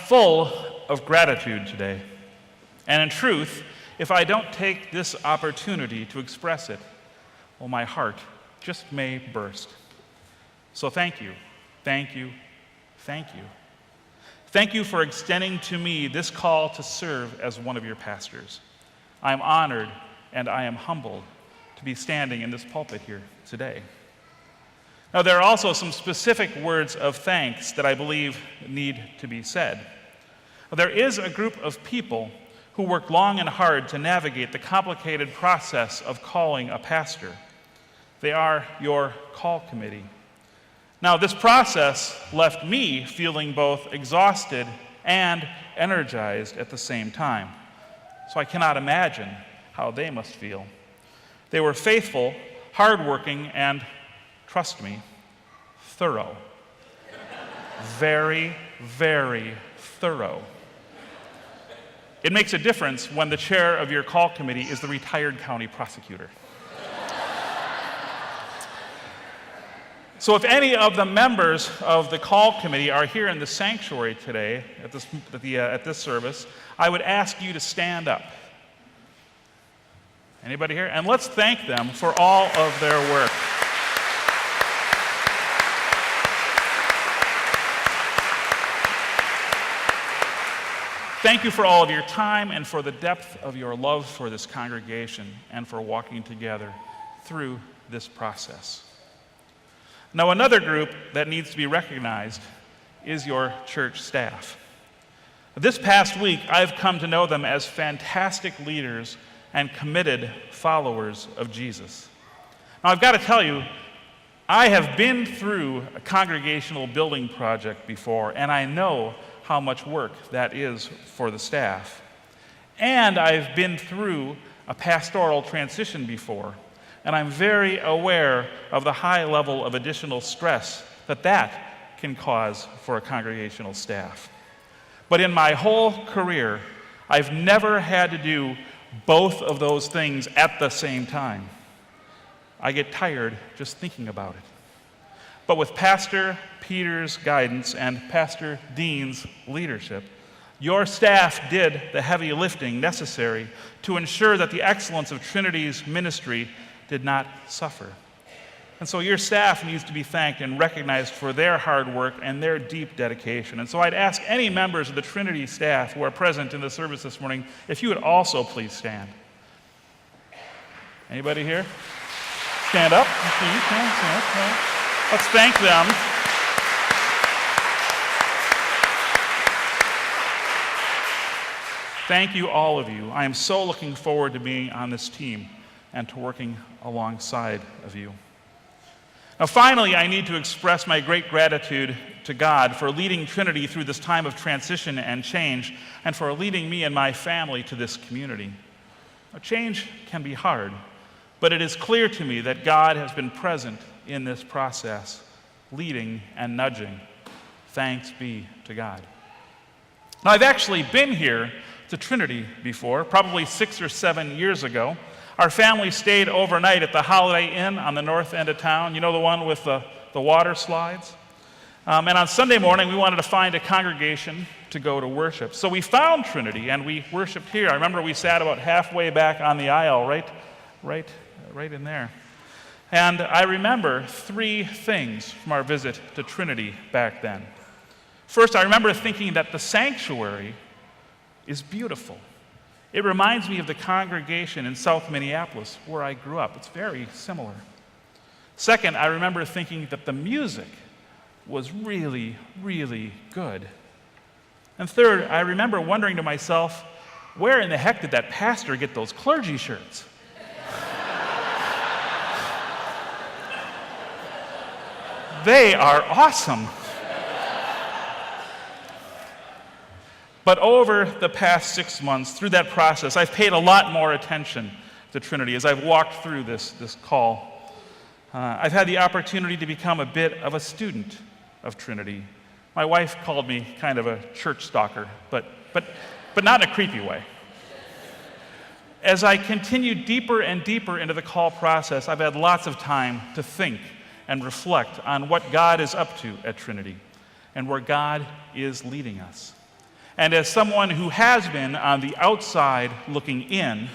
full of gratitude today. And in truth, if I don't take this opportunity to express it, well, my heart just may burst. So thank you, thank you, thank you. Thank you for extending to me this call to serve as one of your pastors. I am honored and I am humbled to be standing in this pulpit here today. Now, there are also some specific words of thanks that I believe need to be said. There is a group of people who work long and hard to navigate the complicated process of calling a pastor. They are your call committee. Now, this process left me feeling both exhausted and energized at the same time. So I cannot imagine how they must feel. They were faithful, hardworking, and, trust me, thorough. Very, very thorough. It makes a difference when the chair of your call committee is the retired county prosecutor. So if any of the members of the call committee are here in the sanctuary today at this service, I would ask you to stand up. Anybody here? And let's thank them for all of their work. Thank you for all of your time and for the depth of your love for this congregation and for walking together through this process. Now, another group that needs to be recognized is your church staff. This past week, I've come to know them as fantastic leaders and committed followers of Jesus. Now, I've got to tell you, I have been through a congregational building project before, and I know how much work that is for the staff. And I've been through a pastoral transition before, and I'm very aware of the high level of additional stress that can cause for a congregational staff. But in my whole career, I've never had to do both of those things at the same time. I get tired just thinking about it. But with Pastor Peter's guidance and Pastor Dean's leadership, your staff did the heavy lifting necessary to ensure that the excellence of Trinity's ministry did not suffer. And so your staff needs to be thanked and recognized for their hard work and their deep dedication. And so I'd ask any members of the Trinity staff who are present in the service this morning if you would also please stand. Anybody here? Stand up. Stand up. Let's thank them. Thank you, all of you. I am so looking forward to being on this team and to working alongside of you. Now, finally, I need to express my great gratitude to God for leading Trinity through this time of transition and change, and for leading me and my family to this community. Now, change can be hard, but it is clear to me that God has been present in this process, leading and nudging. Thanks be to God. Now, I've actually been here to Trinity before, probably 6 or 7 years ago. Our family stayed overnight at the Holiday Inn on the north end of town, you know, the one with the water slides. And on Sunday morning, we wanted to find a congregation to go to worship. So we found Trinity, and we worshiped here. I remember we sat about halfway back on the aisle, right in there. And I remember 3 things from our visit to Trinity back then. First, I remember thinking that the sanctuary is beautiful. It reminds me of the congregation in South Minneapolis where I grew up. It's very similar. Second, I remember thinking that the music was really, really good. And third, I remember wondering to myself, where in the heck did that pastor get those clergy shirts? They are awesome. But over the past 6 months, through that process, I've paid a lot more attention to Trinity as I've walked through this call. I've had the opportunity to become a bit of a student of Trinity. My wife called me kind of a church stalker, but not in a creepy way. As I continue deeper and deeper into the call process, I've had lots of time to think and reflect on what God is up to at Trinity and where God is leading us. And as someone who has been on the outside looking in,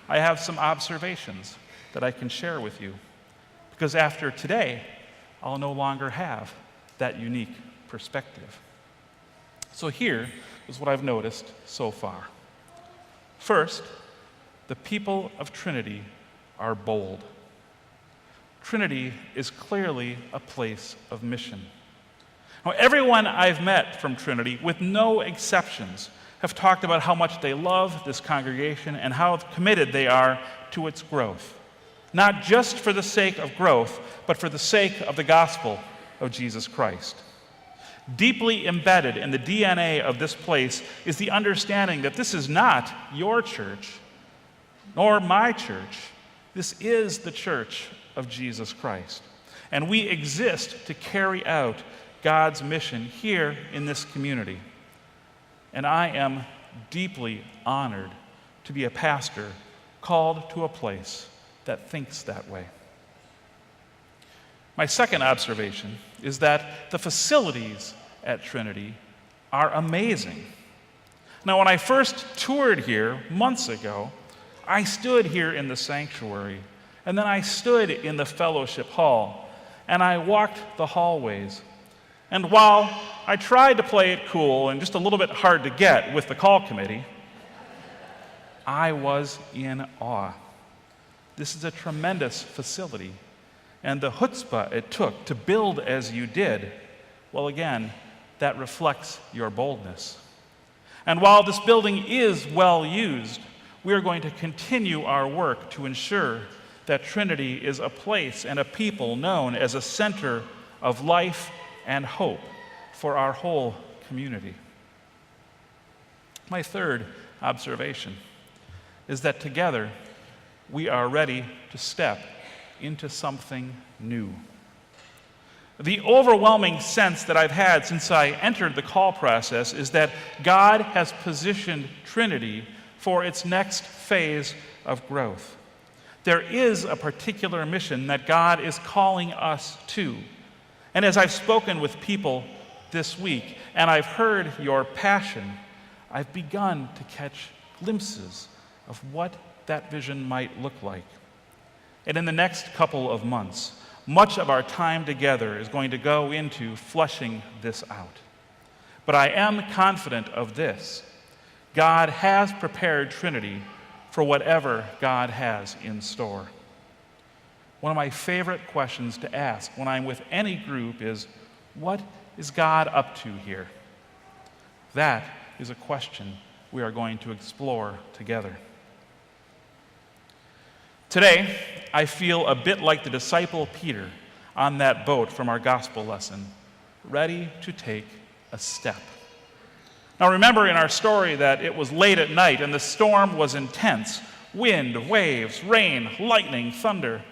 I have some observations that I can share with you. Because after today, I'll no longer have that unique perspective. So here is what I've noticed so far. First, the people of Trinity are bold. Trinity is clearly a place of mission. Now, everyone I've met from Trinity, with no exceptions, have talked about how much they love this congregation and how committed they are to its growth. Not just for the sake of growth, but for the sake of the gospel of Jesus Christ. Deeply embedded in the DNA of this place is the understanding that this is not your church, nor my church. This is the church of Jesus Christ. And we exist to carry out God's mission here in this community. And I am deeply honored to be a pastor called to a place that thinks that way. My second observation is that the facilities at Trinity are amazing. Now, when I first toured here months ago, I stood here in the sanctuary, and then I stood in the fellowship hall, and I walked the hallways. And while I tried to play it cool and just a little bit hard to get with the call committee, I was in awe. This is a tremendous facility. And the chutzpah it took to build as you did, well, again, that reflects your boldness. And while this building is well used, we are going to continue our work to ensure that Trinity is a place and a people known as a center of life and hope for our whole community. My third observation is that together we are ready to step into something new. The overwhelming sense that I've had since I entered the call process is that God has positioned Trinity for its next phase of growth. There is a particular mission that God is calling us to. And as I've spoken with people this week, and I've heard your passion, I've begun to catch glimpses of what that vision might look like. And in the next couple of months, much of our time together is going to go into fleshing this out. But I am confident of this. God has prepared Trinity for whatever God has in store. One of my favorite questions to ask when I'm with any group is, what is God up to here? That is a question we are going to explore together. Today, I feel a bit like the disciple Peter on that boat from our gospel lesson, ready to take a step. Now remember in our story that it was late at night and the storm was intense. Wind, waves, rain, lightning, thunder.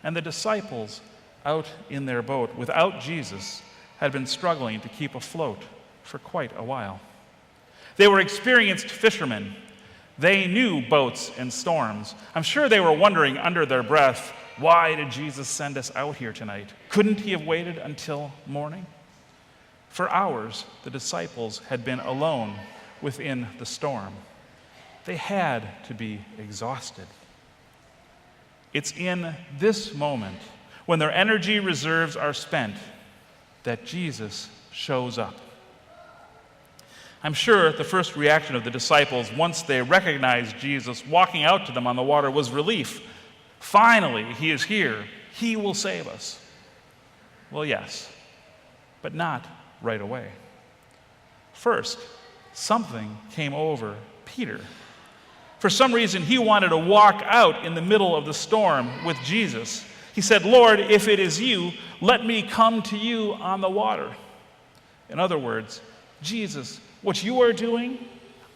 And the disciples out in their boat without Jesus had been struggling to keep afloat for quite a while. They were experienced fishermen. They knew boats and storms. I'm sure they were wondering under their breath, why did Jesus send us out here tonight? Couldn't he have waited until morning? For hours, the disciples had been alone within the storm. They had to be exhausted. It's in this moment, when their energy reserves are spent, that Jesus shows up. I'm sure the first reaction of the disciples once they recognized Jesus walking out to them on the water was relief. Finally, he is here. He will save us. Well, yes, but not right away. First, something came over Peter. For some reason, he wanted to walk out in the middle of the storm with Jesus. He said, "Lord, if it is you, let me come to you on the water." In other words, Jesus, what you are doing,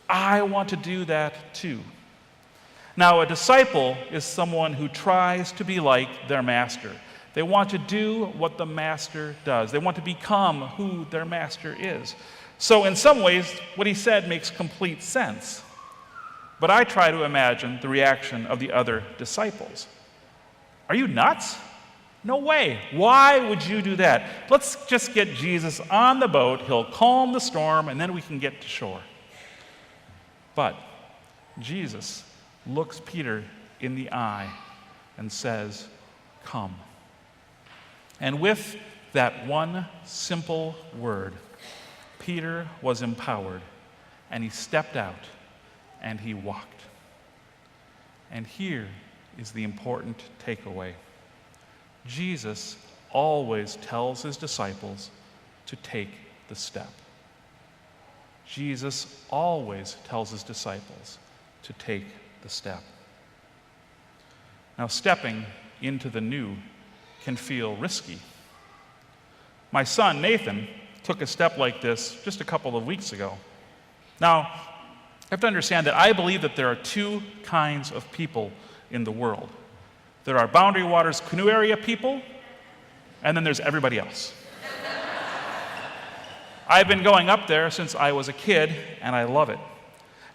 I want to do that too. Now, a disciple is someone who tries to be like their master. They want to do what the master does. They want to become who their master is. So in some ways, what he said makes complete sense. But I try to imagine the reaction of the other disciples. Are you nuts? No way. Why would you do that? Let's just get Jesus on the boat. He'll calm the storm, and then we can get to shore. But Jesus looks Peter in the eye and says, "Come." And with that one simple word, Peter was empowered, and he stepped out, and he walked. And here is the important takeaway. Jesus always tells his disciples to take the step. Jesus always tells his disciples to take the step. Now, stepping into the new can feel risky. My son, Nathan, took a step like this just a couple of weeks ago. Now, you have to understand that I believe that there are two kinds of people in the world. There are Boundary Waters Canoe Area people, and then there's everybody else. I've been going up there since I was a kid, and I love it.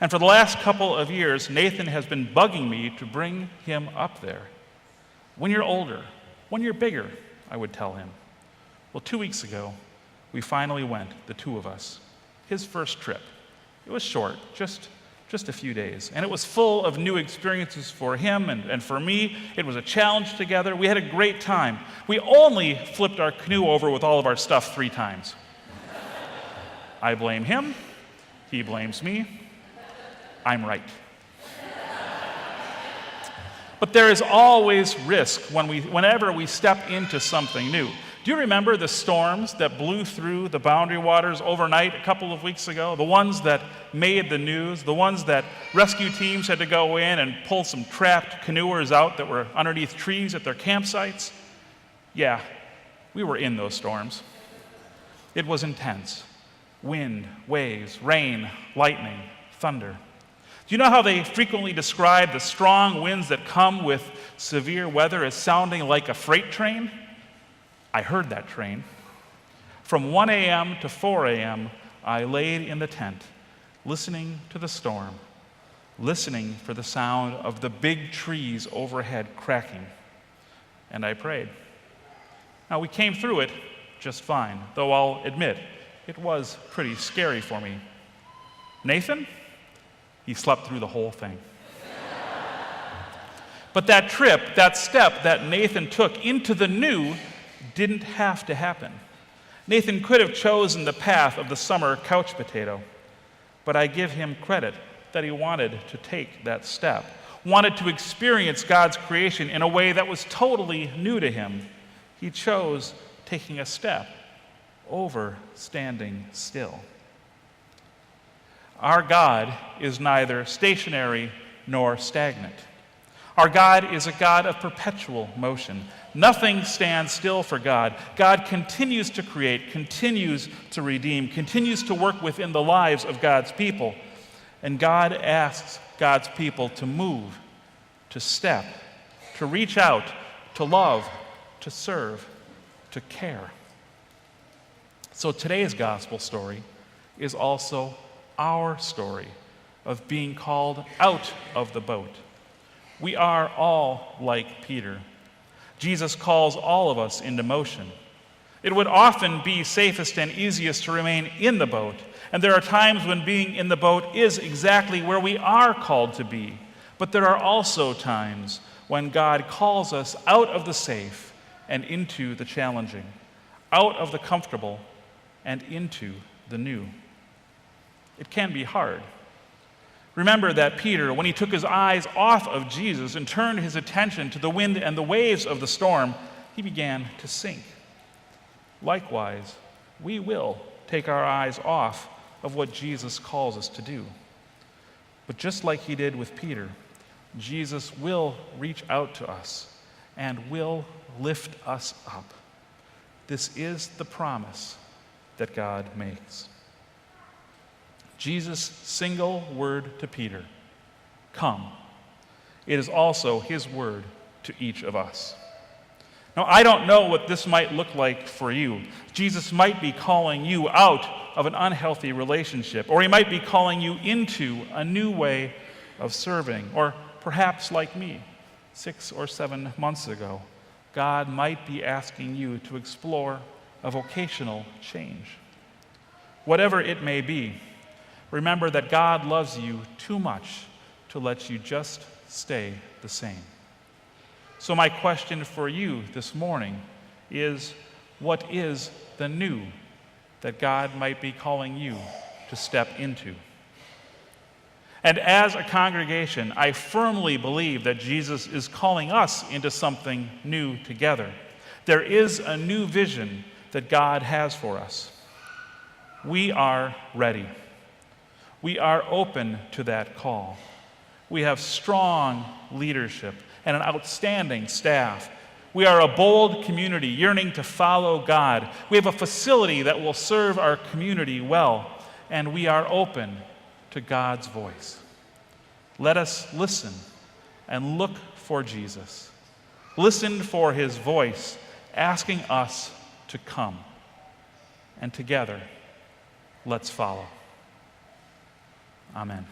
And for the last couple of years, Nathan has been bugging me to bring him up there. When you're older, when you're bigger, I would tell him. Well, 2 weeks ago, we finally went, the two of us, his first trip. It was short, just a few days. And it was full of new experiences for him and for me. It was a challenge together. We had a great time. We only flipped our canoe over with all of our stuff 3 times. I blame him. He blames me. I'm right. But there is always risk whenever we step into something new. Do you remember the storms that blew through the Boundary Waters overnight a couple of weeks ago? The ones that made the news, the ones that rescue teams had to go in and pull some trapped canoers out that were underneath trees at their campsites? Yeah, we were in those storms. It was intense. Wind, waves, rain, lightning, thunder. Do you know how they frequently describe the strong winds that come with severe weather as sounding like a freight train? I heard that train. From 1 a.m. to 4 a.m., I laid in the tent, listening to the storm, listening for the sound of the big trees overhead cracking, and I prayed. Now, we came through it just fine, though I'll admit, it was pretty scary for me. Nathan? He slept through the whole thing. But that trip, that step that Nathan took into the new didn't have to happen. Nathan could have chosen the path of the summer couch potato, but I give him credit that he wanted to take that step, wanted to experience God's creation in a way that was totally new to him. He chose taking a step over standing still. Our God is neither stationary nor stagnant. Our God is a God of perpetual motion. Nothing stands still for God. God continues to create, continues to redeem, continues to work within the lives of God's people. And God asks God's people to move, to step, to reach out, to love, to serve, to care. So today's gospel story is also our story of being called out of the boat. We are all like Peter. Jesus calls all of us into motion. It would often be safest and easiest to remain in the boat, and there are times when being in the boat is exactly where we are called to be. But there are also times when God calls us out of the safe and into the challenging, out of the comfortable and into the new. It can be hard. Remember that Peter, when he took his eyes off of Jesus and turned his attention to the wind and the waves of the storm, he began to sink. Likewise, we will take our eyes off of what Jesus calls us to do. But just like he did with Peter, Jesus will reach out to us and will lift us up. This is the promise that God makes. Jesus' single word to Peter, "Come," it is also his word to each of us. Now, I don't know what this might look like for you. Jesus might be calling you out of an unhealthy relationship, or he might be calling you into a new way of serving, or perhaps like me, 6 or 7 months ago, God might be asking you to explore a vocational change. Whatever it may be, remember that God loves you too much to let you just stay the same. So my question for you this morning is, what is the new that God might be calling you to step into? And as a congregation, I firmly believe that Jesus is calling us into something new together. There is a new vision that God has for us. We are ready. We are open to that call. We have strong leadership and an outstanding staff. We are a bold community yearning to follow God. We have a facility that will serve our community well, and we are open to God's voice. Let us listen and look for Jesus. Listen for his voice asking us to come. And together, let's follow. Amen.